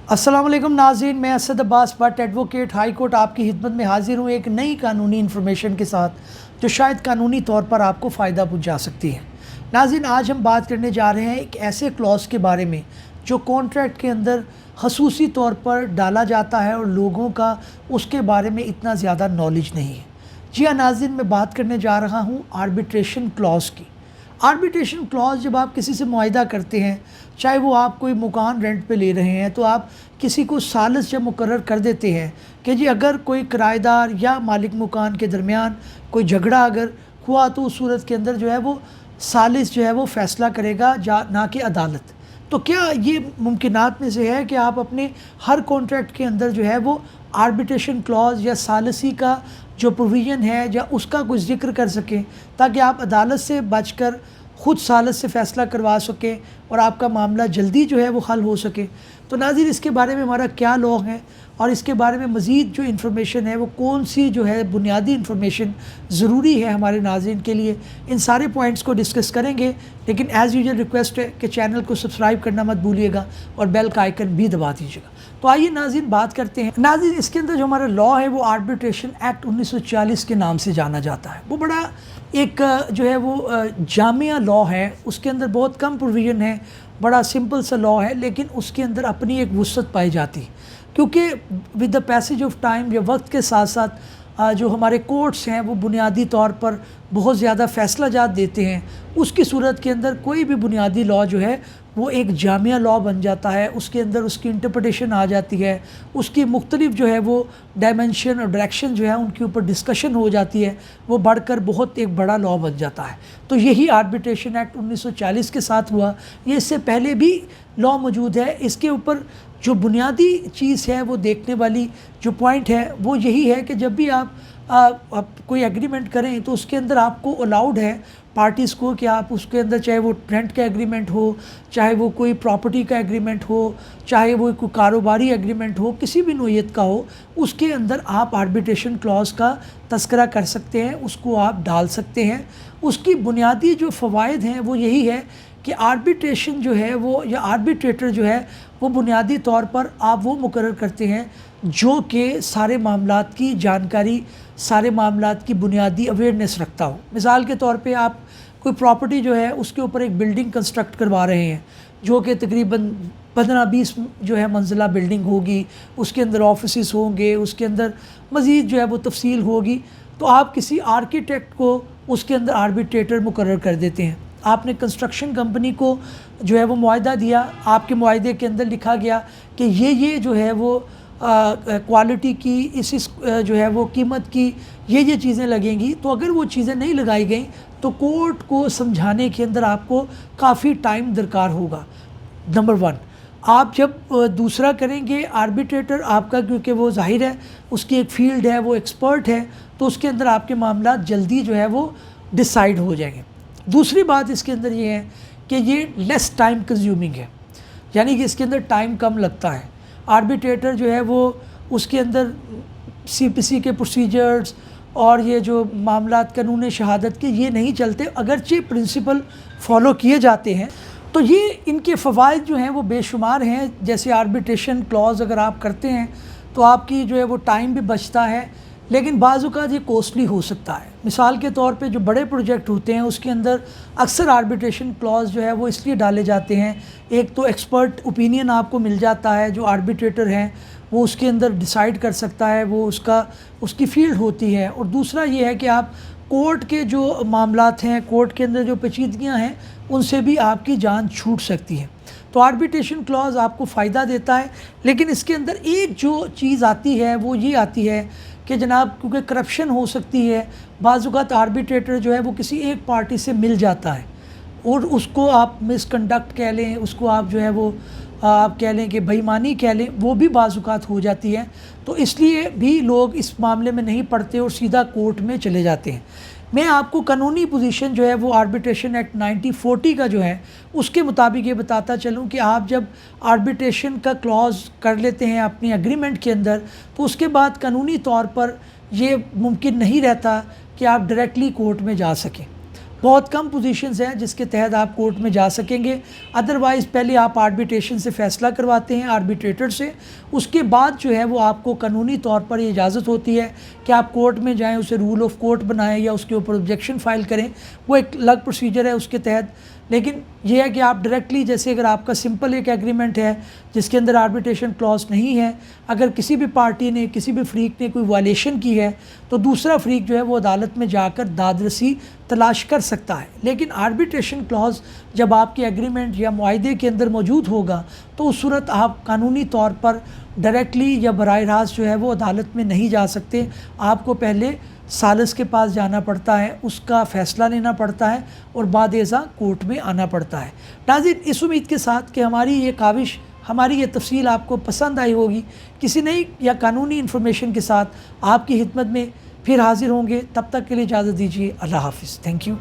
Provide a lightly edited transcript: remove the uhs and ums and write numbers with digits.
अस्सलाम वालेकुम नाज़रीन, मैं Asad Abbas Bhatt advocate high court आपकी खिदमत में हाजिर हूँ एक नई कानूनी इन्फॉर्मेशन के साथ जो शायद कानूनी तौर पर आपको फ़ायदा पहुँचा सकती है। नाज़रीन, आज हम बात करने जा रहे हैं एक ऐसे क्लॉज़ के बारे में जो कॉन्ट्रैक्ट के अंदर ख़ुसूसी तौर पर डाला जाता है और लोगों का उसके बारे में इतना ज़्यादा नॉलेज नहीं है। जी हाँ नाज़रीन, मैं बात करने जा रहा हूँ आर्बिट्रेशन क्लॉज़ की। आर्बिट्रेशन क्लॉज़ जब आप किसी से मुआहिदा करते हैं, चाहे वो आप कोई मकान रेंट पे ले रहे हैं, तो आप किसी को सालिस जब मुकर्रर कर देते हैं कि जी अगर कोई किराएदार या मालिक मकान के दरमियान कोई झगड़ा अगर हुआ तो उस सूरत के अंदर जो है वो सालिस जो है वो फ़ैसला करेगा ना कि अदालत। तो क्या ये मुमकिनात में से है कि आप अपने हर कॉन्ट्रैक्ट के अंदर जो है वो आर्बिट्रेशन क्लॉज़ या सालिसी का जो प्रोविज़न है या उसका कुछ ज़िक्र कर सकें ताकि आप अदालत से बचकर ख़ुद सालिस से फ़ैसला करवा सकें और आपका मामला जल्दी जो है वो हल हो सके। तो नाज़रीन, इसके बारे में हमारा क्या लॉ है और इसके बारे में मज़ीद जो इन्फॉर्मेशन है वो कौन सी जो है बुनियादी इन्फॉर्मेशन ज़रूरी है हमारे नाज़रीन के लिए, इन सारे पॉइंट्स को डिस्कस करेंगे। लेकिन एज़ यूजुअल रिक्वेस्ट है कि चैनल को सब्सक्राइब करना मत भूलिएगा और बेल का आइकन भी दबा दीजिएगा। तो आइए नाज़रीन बात करते हैं। नाज़रीन, इसके अंदर जो हमारा लॉ है वो आर्बिट्रेशन एक्ट 1940 के नाम से जाना जाता है। वो बड़ा एक जो है वो जामिया लॉ है, उसके अंदर बहुत कम प्रोविज़न है, बड़ा सिंपल सा लॉ है, लेकिन उसके अंदर अपनी एक वुसअत पाई जाती है क्योंकि with the passage of time या वक्त के साथ साथ जो हमारे कोर्ट्स हैं वो बुनियादी तौर पर बहुत ज़्यादा फ़ैसला जात देते हैं। उसकी सूरत के अंदर कोई भी बुनियादी लॉ जो है वो एक जामिया लॉ बन जाता है, उसके अंदर उसकी इंटरप्रिटेशन आ जाती है, उसकी मुख्तलिफ जो है वो डायमेंशन और डायरेक्शन जो है उनके ऊपर डिस्कशन हो जाती है, वो बढ़कर बहुत एक बड़ा लॉ बन जाता है। तो यही आर्बिट्रेशन एक्ट 1940 के साथ हुआ। ये इससे पहले भी लॉ मौजूद है। इसके ऊपर जो बुनियादी चीज़ है वो देखने वाली जो पॉइंट है वो यही है कि जब भी आप कोई एग्रीमेंट करें तो उसके अंदर आपको अलाउड है पार्टीज़ को कि आप उसके अंदर चाहे वो रेंट का एग्रीमेंट हो, चाहे वो कोई प्रॉपर्टी का एग्रीमेंट हो, चाहे वो कोई कारोबारी एग्रीमेंट हो, किसी भी नोयत का हो, उसके अंदर आप आर्बिट्रेशन क्लॉज़ का तस्करा कर सकते हैं, उसको आप डाल सकते हैं। उसकी बुनियादी जो फ़वाइद हैं वो यही है कि आर्बिट्रेशन जो है वो या आर्बिट्रेटर जो है वो बुनियादी तौर पर आप वो मुकर्रर करते हैं जो कि सारे मामलात की जानकारी, सारे मामलात की बुनियादी अवेयरनेस रखता हो। मिसाल के तौर पे आप कोई प्रॉपर्टी जो है उसके ऊपर एक बिल्डिंग कंस्ट्रक्ट करवा रहे हैं जो कि तकरीबन 15-20 जो है मंजिला बिल्डिंग होगी, उसके अंदर ऑफिसेस होंगे, उसके अंदर मज़ीद जो है वो तफसील होगी। तो आप किसी आर्किटेक्ट को उसके अंदर आर्बिट्रेटर मुकर्रर कर देते हैं। आपने कंस्ट्रक्शन कंपनी को जो है वो मुआहिदा दिया, आपके मुआहिदे के अंदर लिखा गया कि ये जो है वो क्वालिटी की इस जो है वो कीमत की ये चीज़ें लगेंगी। तो अगर वो चीज़ें नहीं लगाई गई तो कोर्ट को समझाने के अंदर आपको काफ़ी टाइम दरकार होगा। नंबर 1, आप जब दूसरा करेंगे आर्बिट्रेटर आपका, क्योंकि वो ज़ाहिर है उसकी एक फ़ील्ड है, वो एक्सपर्ट है, तो उसके अंदर आपके मामला जल्दी जो है वो डिसाइड हो जाएंगे। दूसरी बात इसके अंदर ये है कि ये लेस टाइम कंज्यूमिंग है, यानी कि इसके अंदर टाइम कम लगता है। आर्बिट्रेटर जो है वो उसके अंदर सीपीसी के प्रोसीजर्स और ये जो मामलात कानून शहादत के ये नहीं चलते, अगरचे प्रिंसिपल फॉलो किए जाते हैं। तो ये इनके फ़वाइद जो हैं वो बेशुमार हैं। जैसे आर्बिट्रेशन क्लॉज़ अगर आप करते हैं तो आपकी जो है वो टाइम भी बचता है, लेकिन बाज़ औक़ात ये कॉस्टली हो सकता है। मिसाल के तौर पे जो बड़े प्रोजेक्ट होते हैं उसके अंदर अक्सर आर्बिट्रेशन क्लॉज़ जो है वो इसलिए डाले जाते हैं, एक तो एक्सपर्ट ओपिनियन आपको मिल जाता है, जो आर्बिट्रेटर हैं वो उसके अंदर डिसाइड कर सकता है, वो उसकी फ़ील्ड होती है, और दूसरा ये है कि आप कोर्ट के जो मामलात हैं, कोर्ट के अंदर जो पेचीदगियाँ हैं, उनसे भी आपकी जान छूट सकती है। तो आर्बिट्रेशन क्लॉज़ आपको फ़ायदा देता है, लेकिन इसके अंदर एक जो चीज़ आती है वो ये आती है कि जनाब, क्योंकि करप्शन हो सकती है, बाज़ औक़ात आर्बिट्रेटर जो है वो किसी एक पार्टी से मिल जाता है और उसको आप मिसकंडक्ट कह लें, उसको आप जो है वो आप कह लें कि बेईमानी कह लें, वो भी बाज़ औक़ात हो जाती है। तो इसलिए भी लोग इस मामले में नहीं पड़ते और सीधा कोर्ट में चले जाते हैं। मैं आपको कानूनी पोजीशन जो है वो आर्बिट्रेशन एक्ट 1940 का जो है उसके मुताबिक ये बताता चलूँ कि आप जब आर्बिट्रेशन का क्लॉज़ कर लेते हैं अपनी एग्रीमेंट के अंदर, तो उसके बाद कानूनी तौर पर ये मुमकिन नहीं रहता कि आप डायरेक्टली कोर्ट में जा सकें। بہت کم پوزیشنز ہیں جس کے تحت آپ کورٹ میں جا سکیں گے، ادروائز پہلے آپ آربیٹریشن سے فیصلہ کرواتے ہیں آربیٹریٹر سے، اس کے بعد جو ہے وہ آپ کو قانونی طور پر یہ اجازت ہوتی ہے کہ آپ کورٹ میں جائیں، اسے رول آف کورٹ بنائیں یا اس کے اوپر آبجیکشن فائل کریں، وہ ایک الگ پروسیجر ہے اس کے تحت۔ لیکن یہ ہے کہ آپ ڈائریکٹلی، جیسے اگر آپ کا سمپل ایک ایگریمنٹ ہے جس کے اندر آربیٹریشن کلاس نہیں ہے، اگر کسی بھی پارٹی نے، کسی بھی فریق نے کوئی وائلیشن کی ہے تو دوسرا فریق جو ہے وہ عدالت میں جا کر داد رسی تلاش کر سکتا ہے۔ لیکن آربیٹریشن کلاس جب آپ کے ایگریمنٹ یا معاہدے کے اندر موجود ہوگا تو اس صورت آپ قانونی طور پر ڈائریکٹلی یا براہ راست جو ہے وہ عدالت میں نہیں جا سکتے، آپ کو پہلے ثالث کے پاس جانا پڑتا ہے، اس کا فیصلہ لینا پڑتا ہے اور بعد ازاں کورٹ میں آنا پڑتا ہے۔ ناظرین، اس امید کے ساتھ کہ ہماری یہ کاوش، ہماری یہ تفصیل آپ کو پسند آئی ہوگی، کسی نئی یا قانونی انفارمیشن کے ساتھ آپ کی خدمت میں پھر حاضر ہوں گے۔ تب تک کے لیے اجازت دیجیے، اللہ حافظ، تھینک یو۔